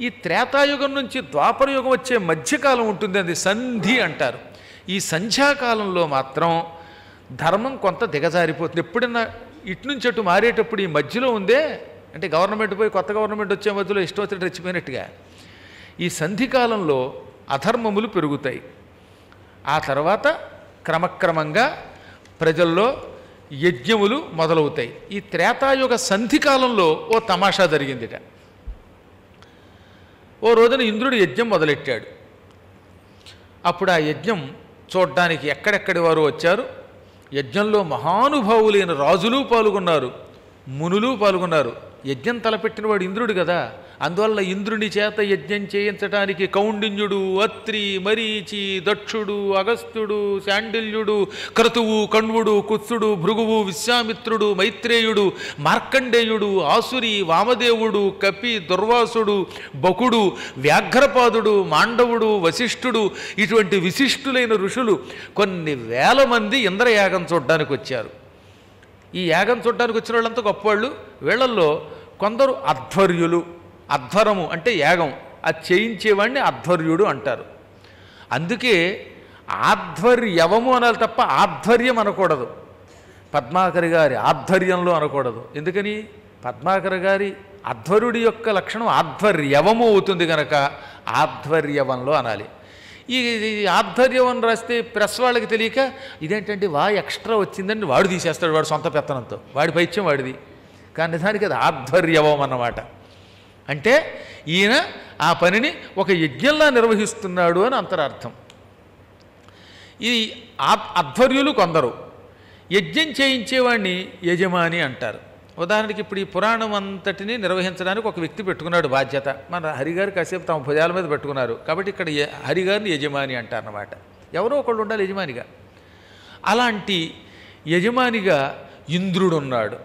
ఈ త్రేతాయుగం నుంచి ద్వాపరయుగం వచ్చే మధ్యకాలం ఉంటుంది, అది సంధి అంటారు. ఈ సంధ్యాకాలంలో మాత్రం ధర్మం కొంత దిగజారిపోతుంది. ఎప్పుడన్నా ఇటు నుంచి అటు మారేటప్పుడు ఈ మధ్యలో ఉందే, అంటే గవర్నమెంట్ పోయి కొత్త గవర్నమెంట్ వచ్చే మధ్యలో ఇష్టం వచ్చినట్టు రెచ్చిపోయినట్టుగా ఈ సంధికాలంలో అధర్మములు పెరుగుతాయి. ఆ తర్వాత క్రమక్రమంగా ప్రజల్లో యజ్ఞములు మొదలవుతాయి. ఈ త్రేతాయుగ సంధికాలంలో ఓ తమాషా జరిగిందిట. ఓ రోజున ఇంద్రుడు యజ్ఞం మొదలెట్టాడు. అప్పుడు ఆ యజ్ఞం చూడ్డానికి ఎక్కడెక్కడి వారు వచ్చారు. యజ్ఞంలో మహానుభావులైన రాజులు పాల్గొన్నారు, మునులు పాల్గొన్నారు. యజ్ఞం తలపెట్టిన వాడు ఇంద్రుడు కదా, అందువల్ల ఇంద్రుని చేత యజ్ఞం చేయించడానికి కౌండిన్యుడు, అత్రి, మరీచి, దక్షుడు, అగస్త్యుడు, శాండిల్యుడు, క్రతువు, కణ్వుడు, కుత్సుడు, భృగువు, విశ్వామిత్రుడు, మైత్రేయుడు, మార్కండేయుడు, ఆసురి, వామదేవుడు, కపి, దుర్వాసుడు, బకుడు, వ్యాఘ్రపాదుడు, మాండవుడు, వశిష్ఠుడు, ఇటువంటి విశిష్టులైన ఋషులు కొన్ని వేల మంది ఇంద్రయాగం చూడడానికి వచ్చారు. ఈ యాగం చూడడానికి వచ్చిన వాళ్ళంతా గొప్పవాళ్ళు. వీళ్ళల్లో కొందరు అధ్వర్యులు, అధ్వరము అంటే యాగం, అది చేయించేవాడిని అధ్వర్యుడు అంటారు. అందుకే ఆధ్వర్యవము అనాలి తప్ప ఆధ్వర్యం అనకూడదు. పద్మాకర్ గారి ఆధ్వర్యంలో అనకూడదు. ఎందుకని? పద్మాకర్ గారి అధ్వర్యుడి యొక్క లక్షణం ఆధ్వర్యవము అవుతుంది కనుక ఆధ్వర్యవంలో అనాలి. ఈ ఆధ్వర్యం రాస్తే ప్రెస్ వాళ్ళకి తెలియక ఇదేంటంటే ఎక్స్ట్రా వచ్చిందని వాడు తీసేస్తాడు, వాడు సొంత పెత్తనంతో, వాడి పైత్యం వాడిది. కానీ నిజానికి అది ఆధ్వర్యవం అన్నమాట. అంటే ఈయన ఆ పనిని ఒక యజ్ఞంలా నిర్వహిస్తున్నాడు అని అంతరార్థం. ఈ అధ్వర్యులు కొందరు, యజ్ఞం చేయించేవాడిని యజమాని అంటారు. ఉదాహరణకి ఇప్పుడు ఈ పురాణం అంతటిని నిర్వహించడానికి ఒక వ్యక్తి పెట్టుకున్నాడు బాధ్యత. మన హరిగారు కాసేపు తమ భుజాల మీద పెట్టుకున్నారు కాబట్టి ఇక్కడ హరిగారిని యజమాని అంటారన్నమాట. ఎవరో ఒకళ్ళు ఉండాలి యజమానిగా. అలాంటి యజమానిగా ఇంద్రుడు ఉన్నాడు.